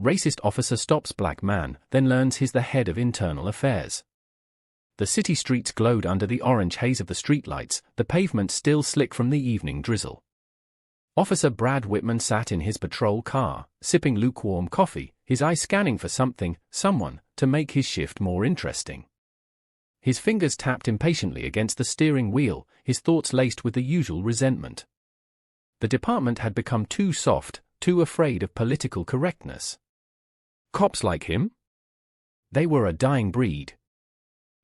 Racist officer stops black man, then learns he's the head of internal affairs. The city streets glowed under the orange haze of the streetlights, the pavement still slick from the evening drizzle. Officer Brad Whitman sat in his patrol car, sipping lukewarm coffee, his eyes scanning for something, someone, to make his shift more interesting. His fingers tapped impatiently against the steering wheel, his thoughts laced with the usual resentment. The department had become too soft, too afraid of political correctness. Cops like him? They were a dying breed.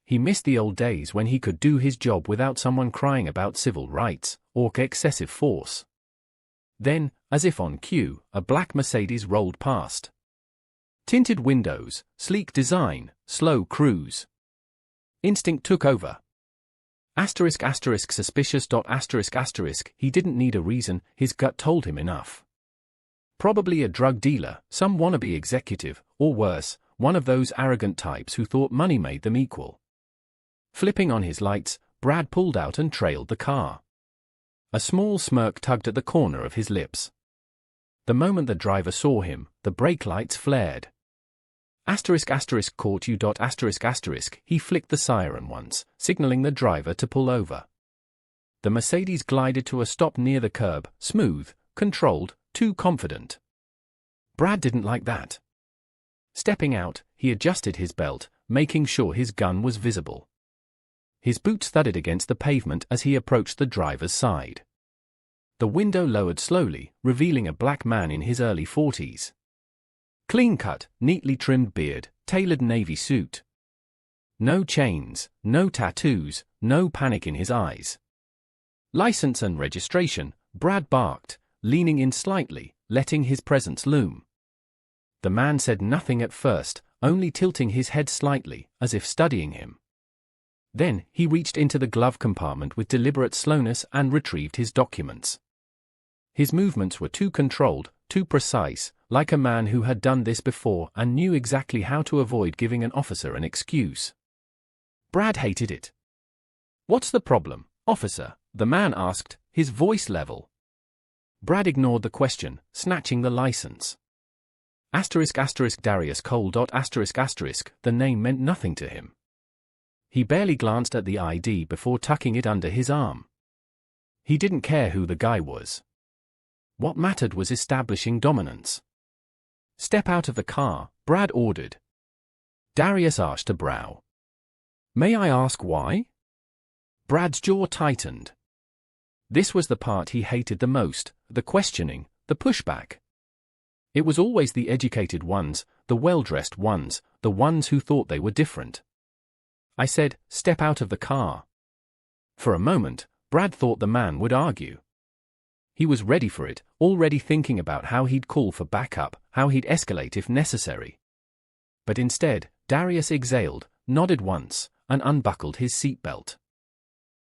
He missed the old days when he could do his job without someone crying about civil rights or excessive force. Then, as if on cue, a black Mercedes rolled past. Tinted windows, sleek design, slow cruise. Instinct took over. Suspicious. He didn't need a reason, his gut told him enough. Probably a drug dealer, some wannabe executive, or worse, one of those arrogant types who thought money made them equal. Flipping on his lights, Brad pulled out and trailed the car. A small smirk tugged at the corner of his lips. The moment the driver saw him, the brake lights flared. Caught you. He flicked the siren once, signaling the driver to pull over. The Mercedes glided to a stop near the curb, smooth, controlled, too confident. Brad didn't like that. Stepping out, he adjusted his belt, making sure his gun was visible. His boots thudded against the pavement as he approached the driver's side. The window lowered slowly, revealing a black man in his early 40s. Clean-cut, neatly trimmed beard, tailored navy suit. No chains, no tattoos, no panic in his eyes. License and registration, Brad barked, leaning in slightly, letting his presence loom. The man said nothing at first, only tilting his head slightly, as if studying him. Then, he reached into the glove compartment with deliberate slowness and retrieved his documents. His movements were too controlled, too precise, like a man who had done this before and knew exactly how to avoid giving an officer an excuse. Brad hated it. "What's the problem, officer?" the man asked, his voice level. Brad ignored the question, snatching the license. Darius Cole. The name meant nothing to him. He barely glanced at the ID before tucking it under his arm. He didn't care who the guy was. What mattered was establishing dominance. "Step out of the car," Brad ordered. Darius arched a brow. "May I ask why?" Brad's jaw tightened. This was the part he hated the most, the questioning, the pushback. It was always the educated ones, the well-dressed ones, the ones who thought they were different. I said, "Step out of the car." For a moment, Brad thought the man would argue. He was ready for it, already thinking about how he'd call for backup, how he'd escalate if necessary. But instead, Darius exhaled, nodded once, and unbuckled his seatbelt.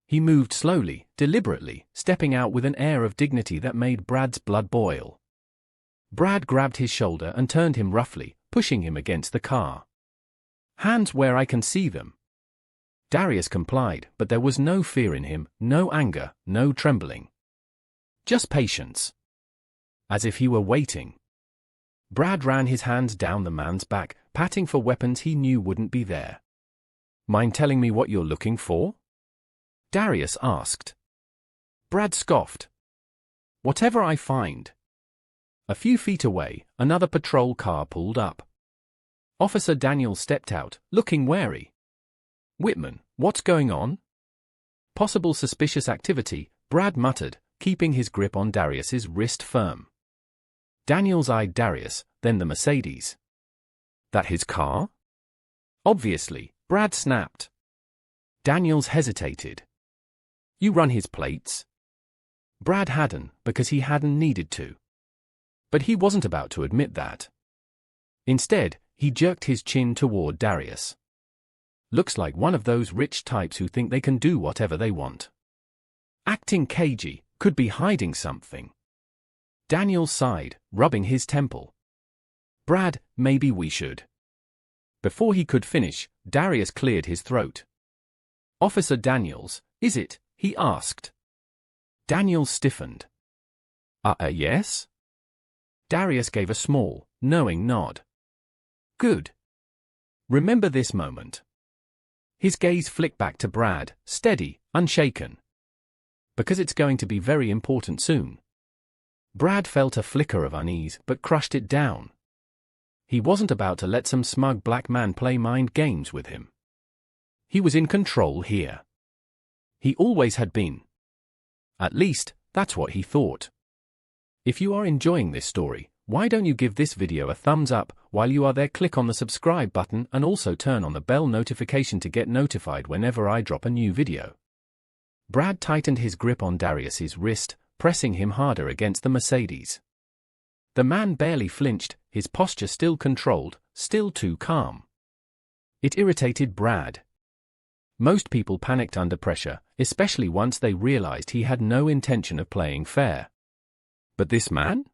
He moved slowly, deliberately, stepping out with an air of dignity that made Brad's blood boil. Brad grabbed his shoulder and turned him roughly, pushing him against the car. "Hands where I can see them." Darius complied, but there was no fear in him, no anger, no trembling. Just patience. As if he were waiting. Brad ran his hands down the man's back, patting for weapons he knew wouldn't be there. "Mind telling me what you're looking for?" Darius asked. Brad scoffed. "Whatever I find." A few feet away, another patrol car pulled up. Officer Daniels stepped out, looking wary. "Whitman, what's going on?" "Possible suspicious activity," Brad muttered, keeping his grip on Darius's wrist firm. Daniels eyed Darius, then the Mercedes. "That his car?" "Obviously," Brad snapped. Daniels hesitated. "You run his plates?" Brad hadn't, because he hadn't needed to. But he wasn't about to admit that. Instead, he jerked his chin toward Darius. "Looks like one of those rich types who think they can do whatever they want. Acting cagey, could be hiding something." Daniels sighed, rubbing his temple. "Brad, maybe we should." Before he could finish, Darius cleared his throat. "Officer Daniels, is it?" he asked. Daniels stiffened. Yes?" Darius gave a small, knowing nod. Good. Remember this moment. His gaze flicked back to Brad, steady, unshaken. Because it's going to be very important soon. Brad felt a flicker of unease but crushed it down. He wasn't about to let some smug black man play mind games with him. He was in control here. He always had been. At least, that's what he thought. If you are enjoying this story, why don't you give this video a thumbs up? While you are there, click on the subscribe button and also turn on the bell notification to get notified whenever I drop a new video. Brad tightened his grip on Darius's wrist, pressing him harder against the Mercedes. The man barely flinched, his posture still controlled, still too calm. It irritated Brad. Most people panicked under pressure, especially once they realized he had no intention of playing fair. But this man?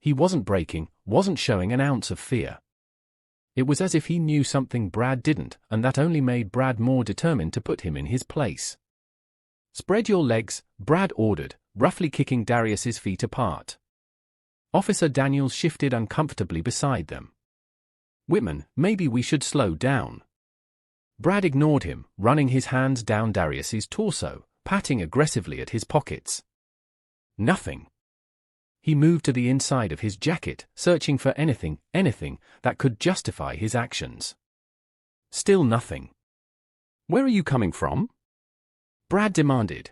He wasn't breaking, wasn't showing an ounce of fear. It was as if he knew something Brad didn't, and that only made Brad more determined to put him in his place. Spread your legs, Brad ordered, roughly kicking Darius's feet apart. Officer Daniels shifted uncomfortably beside them. Whitman, maybe we should slow down. Brad ignored him, running his hands down Darius's torso, patting aggressively at his pockets. Nothing. He moved to the inside of his jacket, searching for anything that could justify his actions. Still nothing. Where are you coming from? Brad demanded.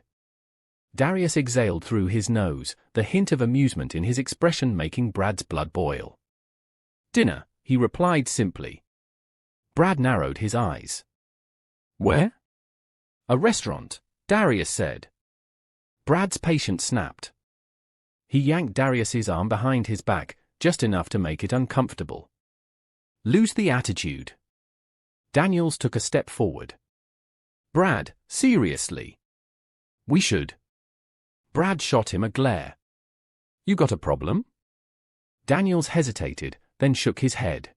Darius exhaled through his nose, the hint of amusement in his expression making Brad's blood boil. Dinner, he replied simply. Brad narrowed his eyes. Where? A restaurant, Darius said. Brad's patience snapped. He yanked Darius's arm behind his back, just enough to make it uncomfortable. Lose the attitude. Daniels took a step forward. Brad, seriously. We should. Brad shot him a glare. You got a problem? Daniels hesitated, then shook his head.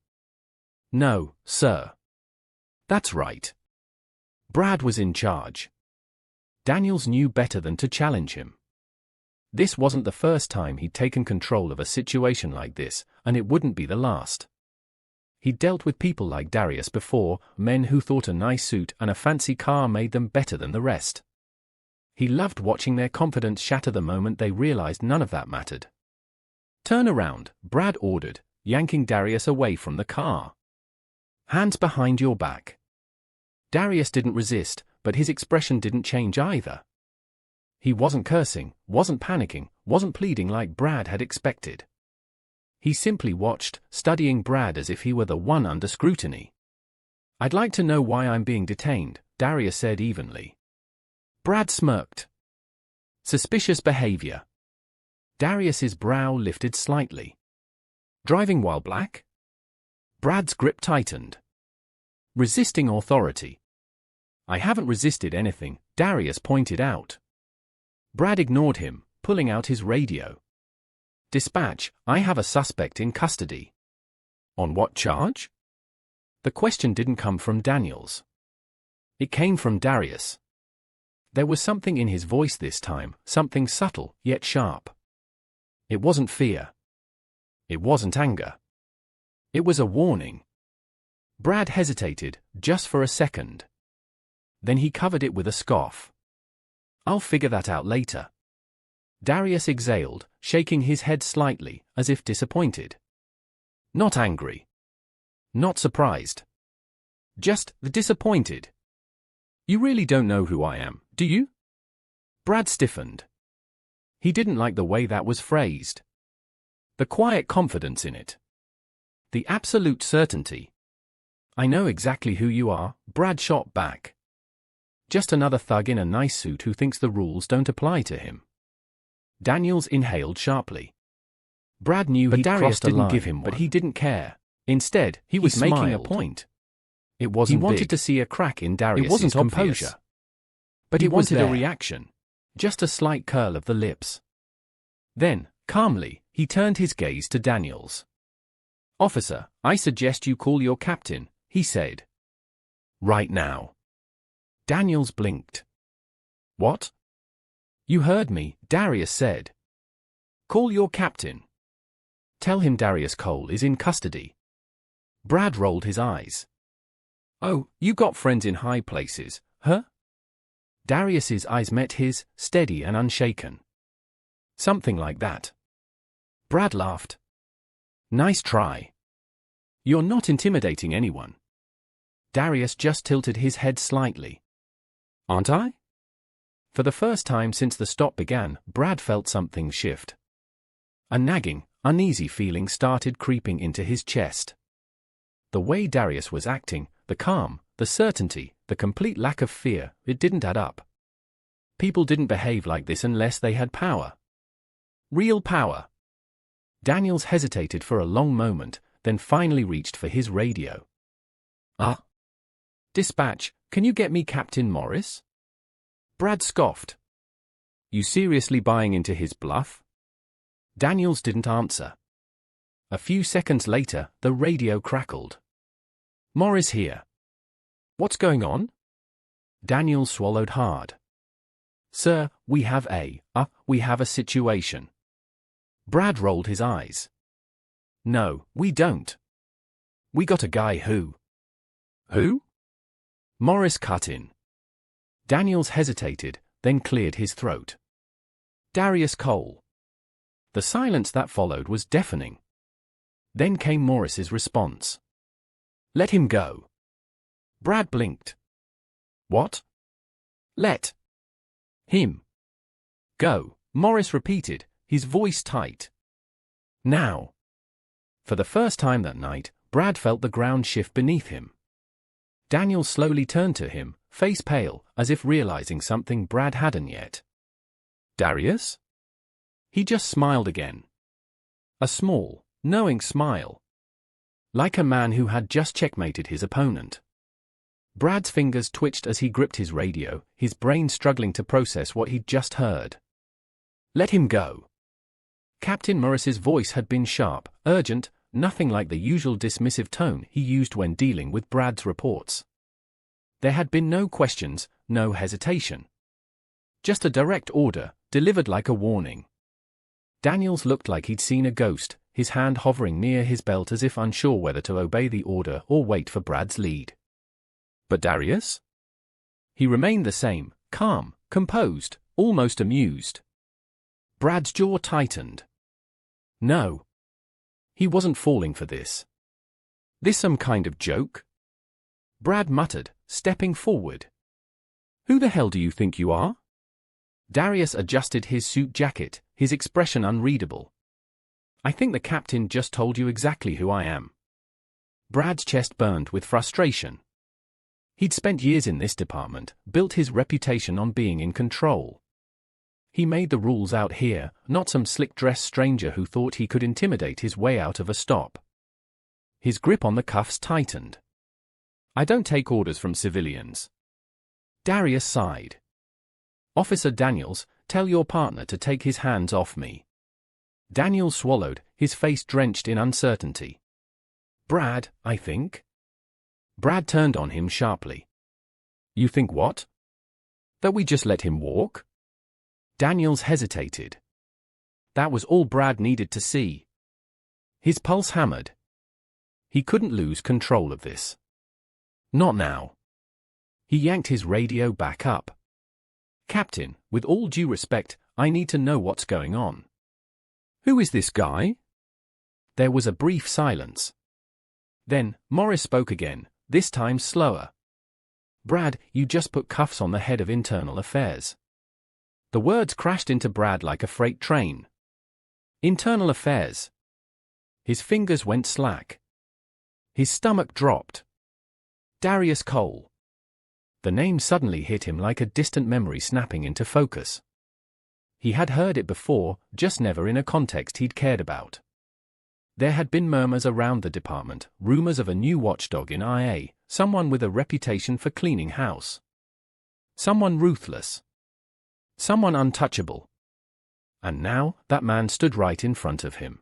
No, sir. That's right. Brad was in charge. Daniels knew better than to challenge him. This wasn't the first time he'd taken control of a situation like this, and it wouldn't be the last. He'd dealt with people like Darius before, men who thought a nice suit and a fancy car made them better than the rest. He loved watching their confidence shatter the moment they realized none of that mattered. Turn around, Brad ordered, yanking Darius away from the car. Hands behind your back. Darius didn't resist, but his expression didn't change either. He wasn't cursing, wasn't panicking, wasn't pleading like Brad had expected. He simply watched, studying Brad as if he were the one under scrutiny. I'd like to know why I'm being detained, Darius said evenly. Brad smirked. Suspicious behavior. Darius's brow lifted slightly. Driving while black? Brad's grip tightened. Resisting authority. I haven't resisted anything, Darius pointed out. Brad ignored him, pulling out his radio. Dispatch, I have a suspect in custody. On what charge? The question didn't come from Daniels. It came from Darius. There was something in his voice this time, something subtle, yet sharp. It wasn't fear. It wasn't anger. It was a warning. Brad hesitated, just for a second. Then he covered it with a scoff. I'll figure that out later. Darius exhaled, shaking his head slightly, as if disappointed. Not angry. Not surprised. Just disappointed. You really don't know who I am, do you? Brad stiffened. He didn't like the way that was phrased. The quiet confidence in it. The absolute certainty. I know exactly who you are, Brad shot back. Just another thug in a nice suit who thinks the rules don't apply to him. Daniels inhaled sharply. Brad knew he'd crossed a line, give him one. But he didn't care. Instead, he was making a point. It wasn't big. He wanted to see a crack in Darius's composure. But he wanted a reaction. Just a slight curl of the lips. Then, calmly, he turned his gaze to Daniels. Officer, I suggest you call your captain, he said. Right now. Daniels blinked. What? You heard me, Darius said. Call your captain. Tell him Darius Cole is in custody. Brad rolled his eyes. Oh, you got friends in high places, huh? Darius's eyes met his, steady and unshaken. Something like that. Brad laughed. Nice try. You're not intimidating anyone. Darius just tilted his head slightly. Aren't I? For the first time since the stop began, Brad felt something shift. A nagging, uneasy feeling started creeping into his chest. The way Darius was acting, the calm, the certainty, the complete lack of fear, it didn't add up. People didn't behave like this unless they had power. Real power. Daniels hesitated for a long moment, then finally reached for his radio. Dispatch, can you get me Captain Morris? Brad scoffed. You seriously buying into his bluff? Daniels didn't answer. A few seconds later, the radio crackled. Morris here. What's going on? Daniels swallowed hard. Sir, we have a situation. Brad rolled his eyes. No, we don't. We got a guy who... Who? Morris cut in. Daniels hesitated, then cleared his throat. Darius Cole. The silence that followed was deafening. Then came Morris's response. Let him go. Brad blinked. What? Let him go, Morris repeated, his voice tight. Now. For the first time that night, Brad felt the ground shift beneath him. Daniel slowly turned to him, face pale, as if realizing something Brad hadn't yet. Darius? He just smiled again. A small, knowing smile. Like a man who had just checkmated his opponent. Brad's fingers twitched as he gripped his radio, his brain struggling to process what he'd just heard. Let him go. Captain Morris's voice had been sharp, urgent, nothing like the usual dismissive tone he used when dealing with Brad's reports. There had been no questions, no hesitation. Just a direct order, delivered like a warning. Daniels looked like he'd seen a ghost, his hand hovering near his belt as if unsure whether to obey the order or wait for Brad's lead. But Darius? He remained the same, calm, composed, almost amused. Brad's jaw tightened. No. He wasn't falling for this. This some kind of joke? Brad muttered, stepping forward. Who the hell do you think you are? Darius adjusted his suit jacket, his expression unreadable. I think the captain just told you exactly who I am. Brad's chest burned with frustration. He'd spent years in this department, built his reputation on being in control. He made the rules out here, not some slick-dressed stranger who thought he could intimidate his way out of a stop. His grip on the cuffs tightened. I don't take orders from civilians. Darius sighed. Officer Daniels, tell your partner to take his hands off me. Daniels swallowed, his face drenched in uncertainty. Brad, I think? Brad turned on him sharply. You think what? That we just let him walk? Daniels hesitated. That was all Brad needed to see. His pulse hammered. He couldn't lose control of this. Not now. He yanked his radio back up. Captain, with all due respect, I need to know what's going on. Who is this guy? There was a brief silence. Then, Morris spoke again, this time slower. Brad, you just put cuffs on the head of internal affairs. The words crashed into Brad like a freight train. Internal affairs. His fingers went slack. His stomach dropped. Darius Cole. The name suddenly hit him like a distant memory snapping into focus. He had heard it before, just never in a context he'd cared about. There had been murmurs around the department, rumors of a new watchdog in IA, someone with a reputation for cleaning house. Someone ruthless. Someone untouchable. And now, that man stood right in front of him.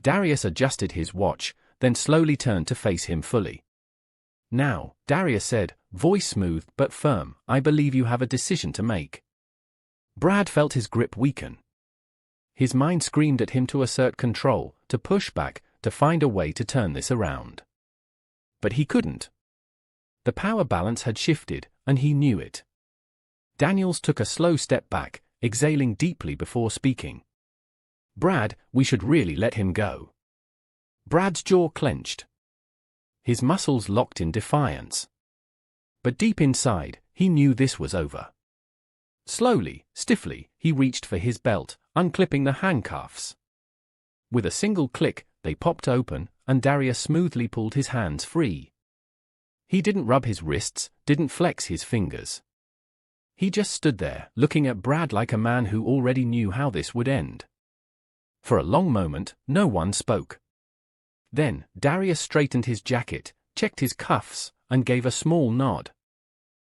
Darius adjusted his watch, then slowly turned to face him fully. Now, Darius said, voice smooth but firm, I believe you have a decision to make. Brad felt his grip weaken. His mind screamed at him to assert control, to push back, to find a way to turn this around. But he couldn't. The power balance had shifted, and he knew it. Daniels took a slow step back, exhaling deeply before speaking. "Brad, we should really let him go." Brad's jaw clenched. His muscles locked in defiance. But deep inside, he knew this was over. Slowly, stiffly, he reached for his belt, unclipping the handcuffs. With a single click, they popped open, and Darius smoothly pulled his hands free. He didn't rub his wrists, didn't flex his fingers. He just stood there, looking at Brad like a man who already knew how this would end. For a long moment, no one spoke. Then, Darius straightened his jacket, checked his cuffs, and gave a small nod.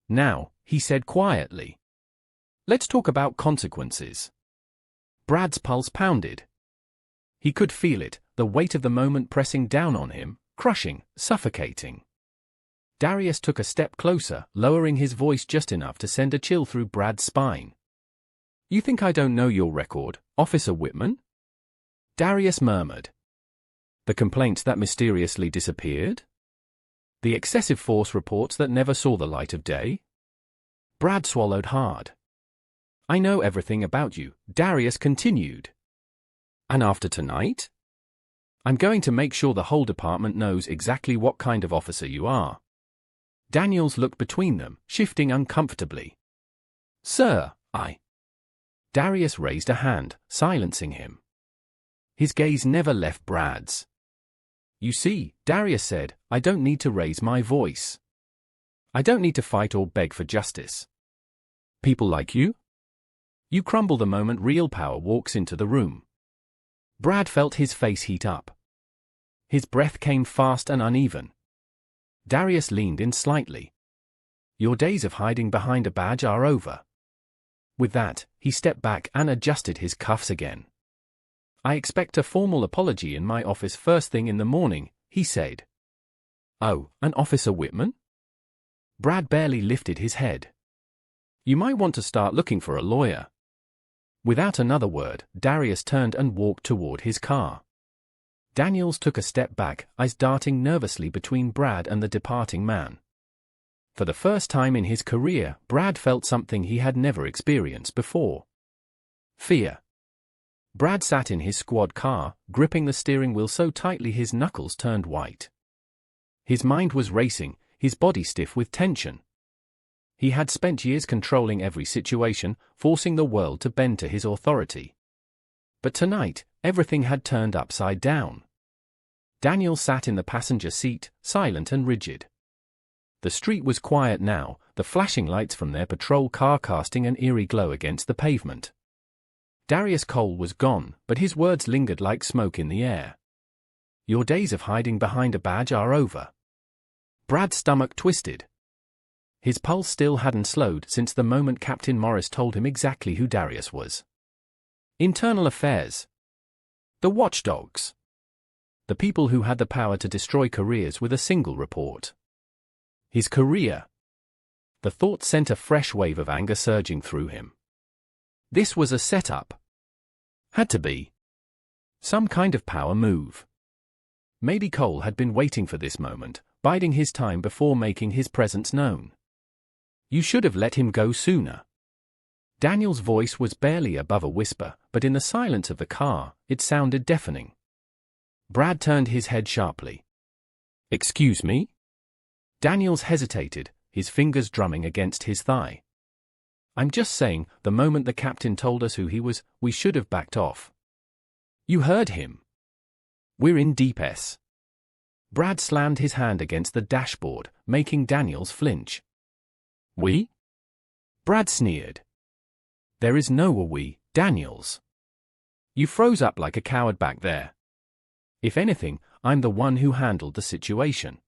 "Now," he said quietly, "let's talk about consequences." Brad's pulse pounded. He could feel it, the weight of the moment pressing down on him, crushing, suffocating. Darius took a step closer, lowering his voice just enough to send a chill through Brad's spine. "You think I don't know your record, Officer Whitman?" Darius murmured. "The complaints that mysteriously disappeared? The excessive force reports that never saw the light of day?" Brad swallowed hard. "I know everything about you," Darius continued. "And after tonight? I'm going to make sure the whole department knows exactly what kind of officer you are." Daniels looked between them, shifting uncomfortably. "Sir, Darius raised a hand, silencing him. His gaze never left Brad's. "You see," Darius said, "I don't need to raise my voice. I don't need to fight or beg for justice. People like you? You crumble the moment real power walks into the room." Brad felt his face heat up. His breath came fast and uneven. Darius leaned in slightly. "Your days of hiding behind a badge are over." With that, he stepped back and adjusted his cuffs again. "I expect a formal apology in my office first thing in the morning," he said. "Oh, an Officer Whitman?" Brad barely lifted his head. "You might want to start looking for a lawyer." Without another word, Darius turned and walked toward his car. Daniels took a step back, eyes darting nervously between Brad and the departing man. For the first time in his career, Brad felt something he had never experienced before. Fear. Brad sat in his squad car, gripping the steering wheel so tightly his knuckles turned white. His mind was racing, his body stiff with tension. He had spent years controlling every situation, forcing the world to bend to his authority. But tonight, everything had turned upside down. Daniel sat in the passenger seat, silent and rigid. The street was quiet now, the flashing lights from their patrol car casting an eerie glow against the pavement. Darius Cole was gone, but his words lingered like smoke in the air. "Your days of hiding behind a badge are over." Brad's stomach twisted. His pulse still hadn't slowed since the moment Captain Morris told him exactly who Darius was. Internal affairs. The watchdogs. The people who had the power to destroy careers with a single report. His career. The thought sent a fresh wave of anger surging through him. This was a setup. Had to be. Some kind of power move. Maybe Cole had been waiting for this moment, biding his time before making his presence known. "You should have let him go sooner." Daniel's voice was barely above a whisper, but in the silence of the car, it sounded deafening. Brad turned his head sharply. "Excuse me?" Daniels hesitated, his fingers drumming against his thigh. "I'm just saying, the moment the captain told us who he was, we should have backed off." "You heard him. We're in deep S." Brad slammed his hand against the dashboard, making Daniels flinch. "We?" Brad sneered. "There is no we, Daniels. You froze up like a coward back there. If anything, I'm the one who handled the situation."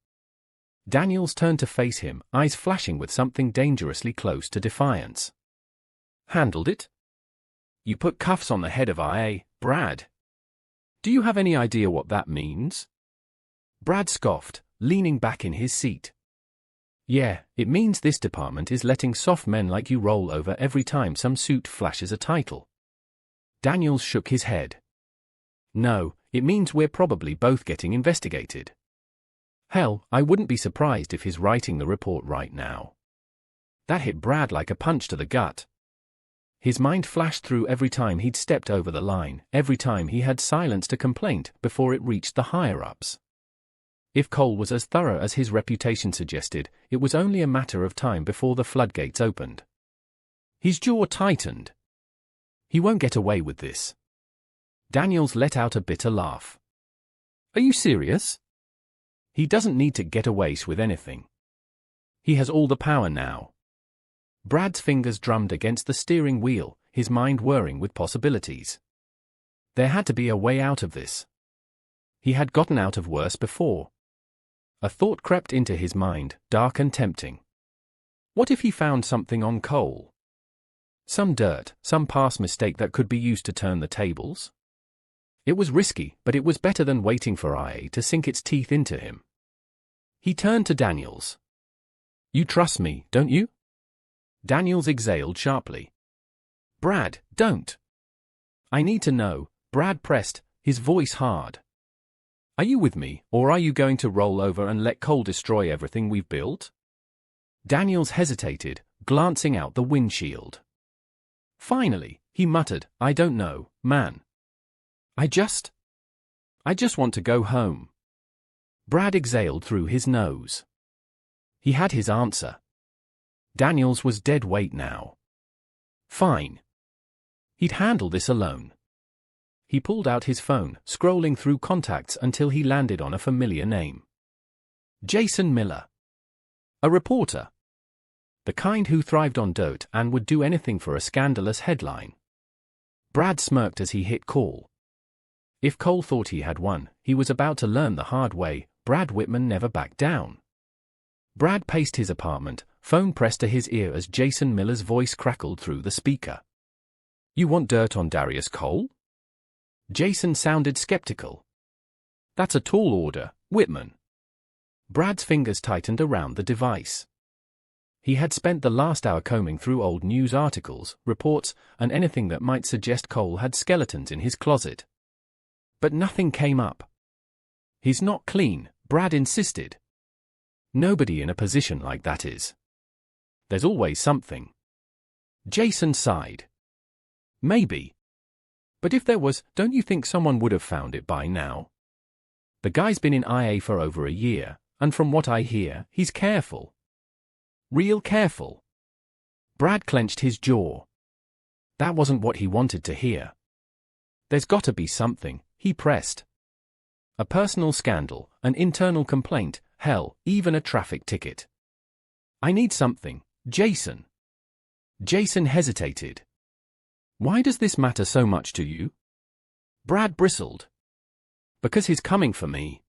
Daniels turned to face him, eyes flashing with something dangerously close to defiance. "Handled it? You put cuffs on the head of IA, Brad. Do you have any idea what that means?" Brad scoffed, leaning back in his seat. "Yeah, it means this department is letting soft men like you roll over every time some suit flashes a title." Daniels shook his head. No, it means we're probably both getting investigated. Hell, I wouldn't be surprised if he's writing the report right now. That hit Brad like a punch to the gut. His mind flashed through every time he'd stepped over the line, every time he had silenced a complaint before it reached the higher-ups. If Cole was as thorough as his reputation suggested, it was only a matter of time before the floodgates opened. His jaw tightened. He won't get away with this. Daniels let out a bitter laugh. Are you serious? He doesn't need to get away with anything. He has all the power now. Brad's fingers drummed against the steering wheel, his mind whirring with possibilities. There had to be a way out of this. He had gotten out of worse before. A thought crept into his mind, dark and tempting. What if he found something on Cole? Some dirt, some past mistake that could be used to turn the tables? It was risky, but it was better than waiting for IA to sink its teeth into him. He turned to Daniels. You trust me, don't you? Daniels exhaled sharply. Brad, don't. I need to know, Brad pressed, his voice hard. Are you with me, or are you going to roll over and let Cole destroy everything we've built? Daniels hesitated, glancing out the windshield. Finally, he muttered, I don't know, man. I just want to go home. Brad exhaled through his nose. He had his answer. Daniels was dead weight now. Fine. He'd handle this alone. He pulled out his phone, scrolling through contacts until he landed on a familiar name. Jason Miller. A reporter. The kind who thrived on dirt and would do anything for a scandalous headline. Brad smirked as he hit call. If Cole thought he had won, he was about to learn the hard way. Brad Whitman never backed down. Brad paced his apartment, phone pressed to his ear as Jason Miller's voice crackled through the speaker. You want dirt on Darius Cole? Jason sounded skeptical. That's a tall order, Whitman. Brad's fingers tightened around the device. He had spent the last hour combing through old news articles, reports, and anything that might suggest Cole had skeletons in his closet. But nothing came up. He's not clean, Brad insisted. Nobody in a position like that is. There's always something. Jason sighed. Maybe. But if there was, don't you think someone would have found it by now? The guy's been in IA for over a year, and from what I hear, he's careful. Real careful. Brad clenched his jaw. That wasn't what he wanted to hear. There's got to be something, he pressed. A personal scandal, an internal complaint, hell, even a traffic ticket. I need something, Jason. Jason hesitated. Why does this matter so much to you? Brad bristled. Because he's coming for me.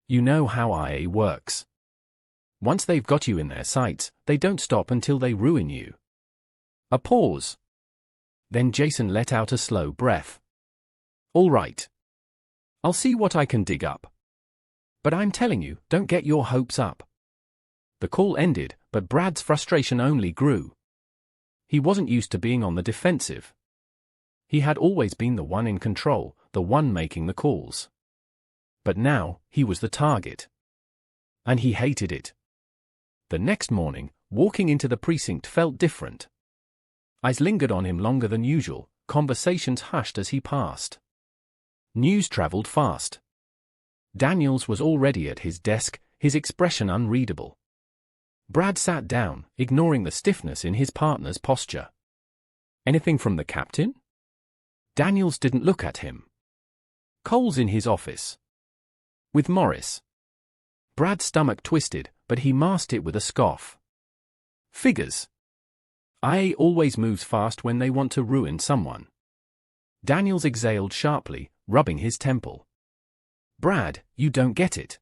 You know how IA works. Once they've got you in their sights, they don't stop until they ruin you. A pause. Then Jason let out a slow breath. All right. I'll see what I can dig up. But I'm telling you, don't get your hopes up. The call ended, but Brad's frustration only grew. He wasn't used to being on the defensive. He had always been the one in control, the one making the calls. But now, he was the target. And he hated it. The next morning, walking into the precinct felt different. Eyes lingered on him longer than usual, conversations hushed as he passed. News traveled fast. Daniels was already at his desk, his expression unreadable. Brad sat down, ignoring the stiffness in his partner's posture. Anything from the captain? Daniels didn't look at him. Cole's in his office. With Morris. Brad's stomach twisted, but he masked it with a scoff. Figures. IA always moves fast when they want to ruin someone. Daniels exhaled sharply, rubbing his temple. Brad, you don't get it.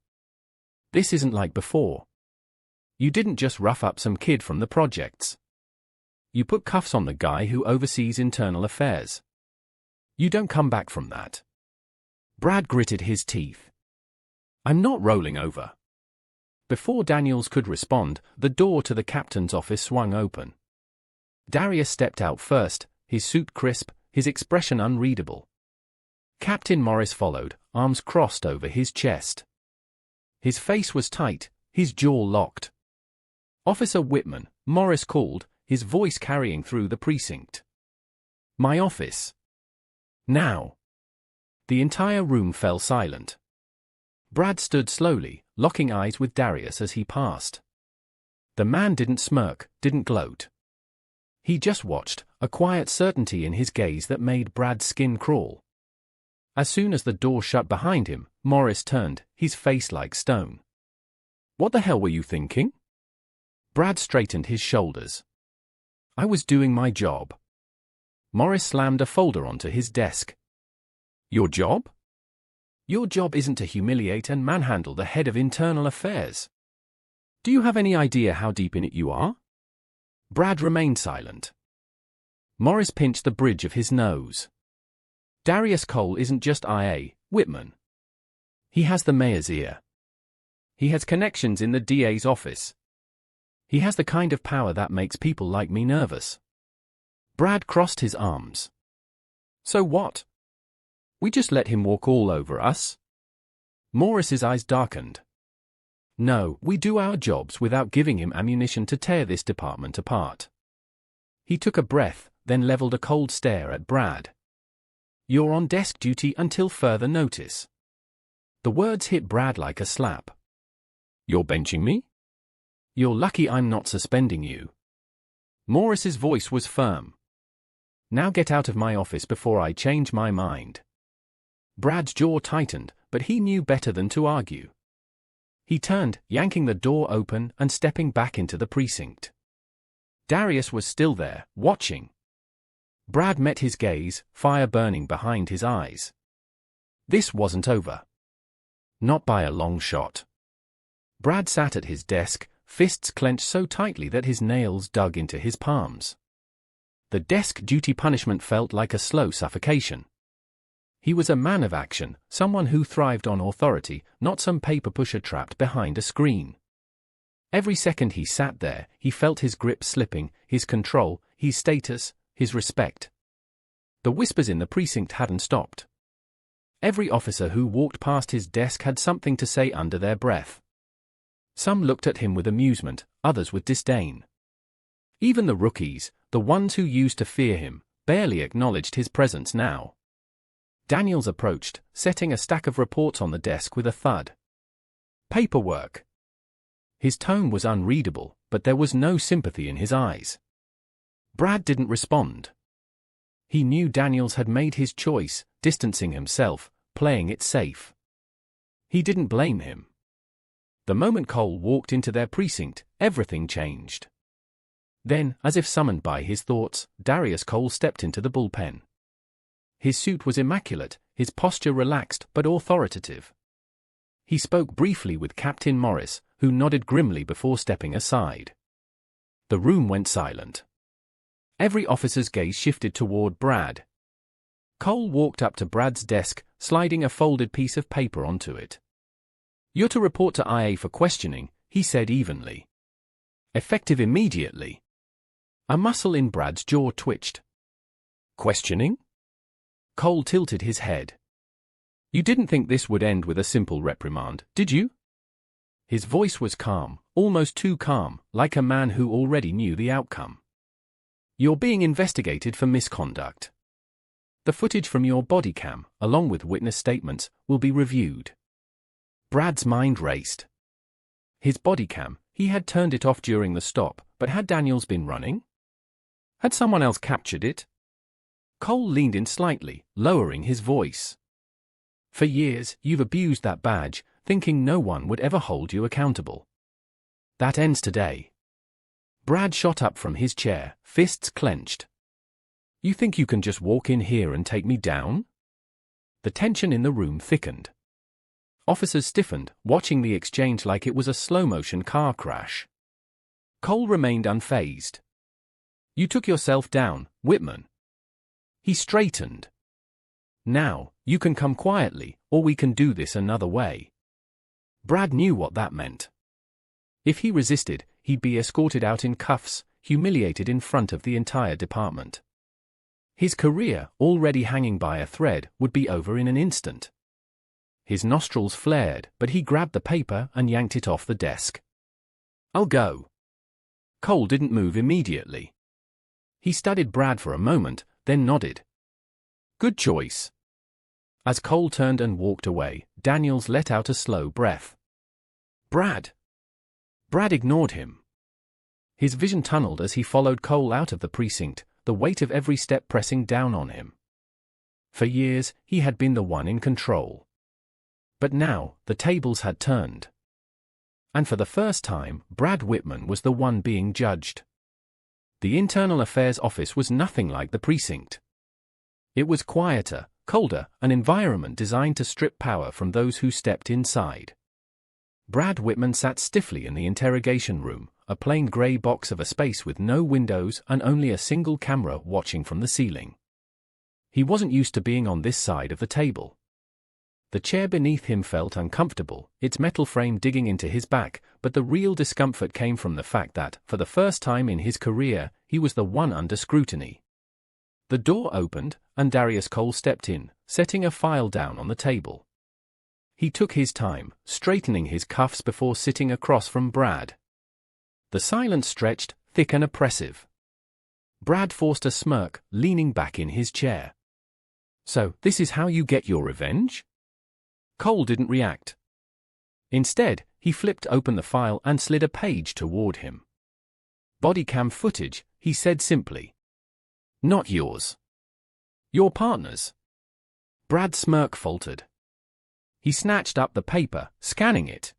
This isn't like before. You didn't just rough up some kid from the projects. You put cuffs on the guy who oversees internal affairs. You don't come back from that. Brad gritted his teeth. I'm not rolling over. Before Daniels could respond, the door to the captain's office swung open. Darius stepped out first, his suit crisp, his expression unreadable. Captain Morris followed, arms crossed over his chest. His face was tight, his jaw locked. "Officer Whitman," Morris called, his voice carrying through the precinct. "My office. Now." The entire room fell silent. Brad stood slowly, locking eyes with Darius as he passed. The man didn't smirk, didn't gloat. He just watched, a quiet certainty in his gaze that made Brad's skin crawl. As soon as the door shut behind him, Morris turned, his face like stone. "What the hell were you thinking?" Brad straightened his shoulders. "I was doing my job." Morris slammed a folder onto his desk. "Your job? Your job isn't to humiliate and manhandle the head of internal affairs. Do you have any idea how deep in it you are?" Brad remained silent. Morris pinched the bridge of his nose. "Darius Cole isn't just IA, Whitman. He has the mayor's ear. He has connections in the DA's office. He has the kind of power that makes people like me nervous." Brad crossed his arms. "So what? We just let him walk all over us?" Morris's eyes darkened. "No, we do our jobs without giving him ammunition to tear this department apart." He took a breath, then leveled a cold stare at Brad. "You're on desk duty until further notice." The words hit Brad like a slap. "You're benching me? You're lucky I'm not suspending you." Morris's voice was firm. "Now get out of my office before I change my mind." Brad's jaw tightened, but he knew better than to argue. He turned, yanking the door open and stepping back into the precinct. Darius was still there, watching. Brad met his gaze, fire burning behind his eyes. This wasn't over. Not by a long shot. Brad sat at his desk, fists clenched so tightly that his nails dug into his palms. The desk duty punishment felt like a slow suffocation. He was a man of action, someone who thrived on authority, not some paper pusher trapped behind a screen. Every second he sat there, he felt his grip slipping, his control, his status, his respect. The whispers in the precinct hadn't stopped. Every officer who walked past his desk had something to say under their breath. Some looked at him with amusement, others with disdain. Even the rookies, the ones who used to fear him, barely acknowledged his presence now. Daniels approached, setting a stack of reports on the desk with a thud. "Paperwork." His tone was unreadable, but there was no sympathy in his eyes. Brad didn't respond. He knew Daniels had made his choice, distancing himself, playing it safe. He didn't blame him. The moment Cole walked into their precinct, everything changed. Then, as if summoned by his thoughts, Darius Cole stepped into the bullpen. His suit was immaculate, his posture relaxed but authoritative. He spoke briefly with Captain Morris, who nodded grimly before stepping aside. The room went silent. Every officer's gaze shifted toward Brad. Cole walked up to Brad's desk, sliding a folded piece of paper onto it. "You're to report to IA for questioning," he said evenly. "Effective immediately." A muscle in Brad's jaw twitched. "Questioning?" Cole tilted his head. "You didn't think this would end with a simple reprimand, did you?" His voice was calm, almost too calm, like a man who already knew the outcome. "You're being investigated for misconduct. The footage from your body cam, along with witness statements, will be reviewed." Brad's mind raced. His body cam, he had turned it off during the stop, but had Daniels been running? Had someone else captured it? Cole leaned in slightly, lowering his voice. "For years, you've abused that badge, thinking no one would ever hold you accountable. That ends today." Brad shot up from his chair, fists clenched. "You think you can just walk in here and take me down?" The tension in the room thickened. Officers stiffened, watching the exchange like it was a slow-motion car crash. Cole remained unfazed. "You took yourself down, Whitman." He straightened. "Now, you can come quietly, or we can do this another way." Brad knew what that meant. If he resisted, he'd be escorted out in cuffs, humiliated in front of the entire department. His career, already hanging by a thread, would be over in an instant. His nostrils flared, but he grabbed the paper and yanked it off the desk. "I'll go." Cole didn't move immediately. He studied Brad for a moment, then nodded. "Good choice." As Cole turned and walked away, Daniels let out a slow breath. "Brad." Brad ignored him. His vision tunneled as he followed Cole out of the precinct, the weight of every step pressing down on him. For years, he had been the one in control. But now, the tables had turned. And for the first time, Brad Whitman was the one being judged. The Internal Affairs Office was nothing like the precinct. It was quieter, colder, an environment designed to strip power from those who stepped inside. Brad Whitman sat stiffly in the interrogation room, a plain grey box of a space with no windows and only a single camera watching from the ceiling. He wasn't used to being on this side of the table. The chair beneath him felt uncomfortable, its metal frame digging into his back, but the real discomfort came from the fact that, for the first time in his career, he was the one under scrutiny. The door opened, and Darius Cole stepped in, setting a file down on the table. He took his time, straightening his cuffs before sitting across from Brad. The silence stretched, thick and oppressive. Brad forced a smirk, leaning back in his chair. "So, this is how you get your revenge?" Cole didn't react. Instead, he flipped open the file and slid a page toward him. "Body cam footage," he said simply. "Not yours. Your partner's." Brad's smirk faltered. He snatched up the paper, scanning it.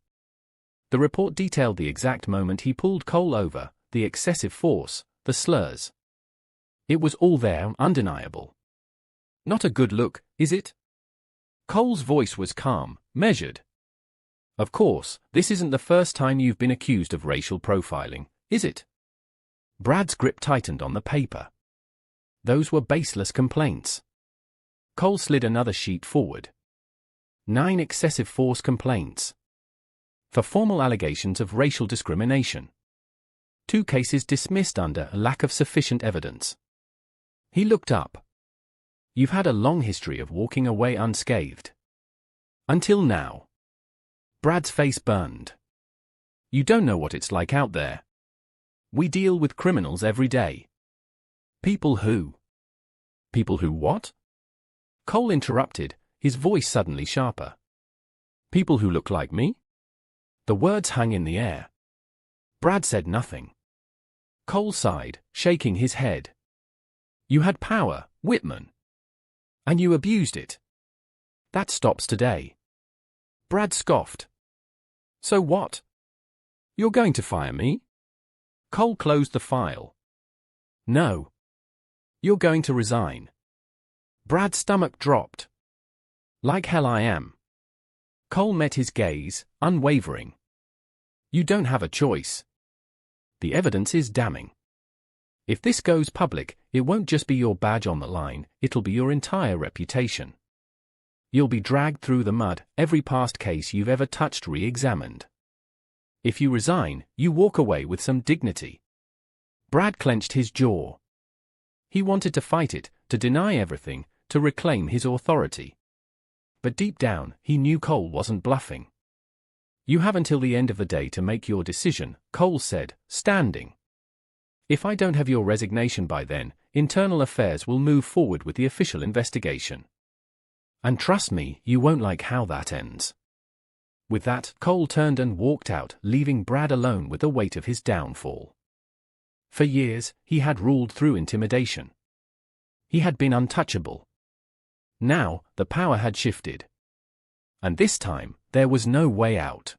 The report detailed the exact moment he pulled Cole over, the excessive force, the slurs. It was all there, undeniable. "Not a good look, is it?" Cole's voice was calm, measured. "Of course, this isn't the first time you've been accused of racial profiling, is it?" Brad's grip tightened on the paper. Those were baseless complaints. Cole slid another sheet forward. 9 excessive force complaints. For formal allegations of racial discrimination. 2 cases dismissed under a lack of sufficient evidence. He looked up. "You've had a long history of walking away unscathed." "Until now." Brad's face burned. "You don't know what it's like out there. We deal with criminals every day." People who what?" Cole interrupted, his voice suddenly sharper. "People who look like me?" The words hung in the air. Brad said nothing. Cole sighed, shaking his head. "You had power, Whitman. And you abused it. That stops today." Brad scoffed. "So what? You're going to fire me?" Cole closed the file. "No. You're going to resign." Brad's stomach dropped. "Like hell I am." Cole met his gaze, unwavering. "You don't have a choice. The evidence is damning. If this goes public, it won't just be your badge on the line, it'll be your entire reputation. You'll be dragged through the mud, every past case you've ever touched re-examined. If you resign, you walk away with some dignity." Brad clenched his jaw. He wanted to fight it, to deny everything, to reclaim his authority. But deep down, he knew Cole wasn't bluffing. "You have until the end of the day to make your decision," Cole said, standing. "If I don't have your resignation by then, Internal Affairs will move forward with the official investigation. And trust me, you won't like how that ends." With that, Cole turned and walked out, leaving Brad alone with the weight of his downfall. For years, he had ruled through intimidation. He had been untouchable. Now, the power had shifted. And this time, there was no way out.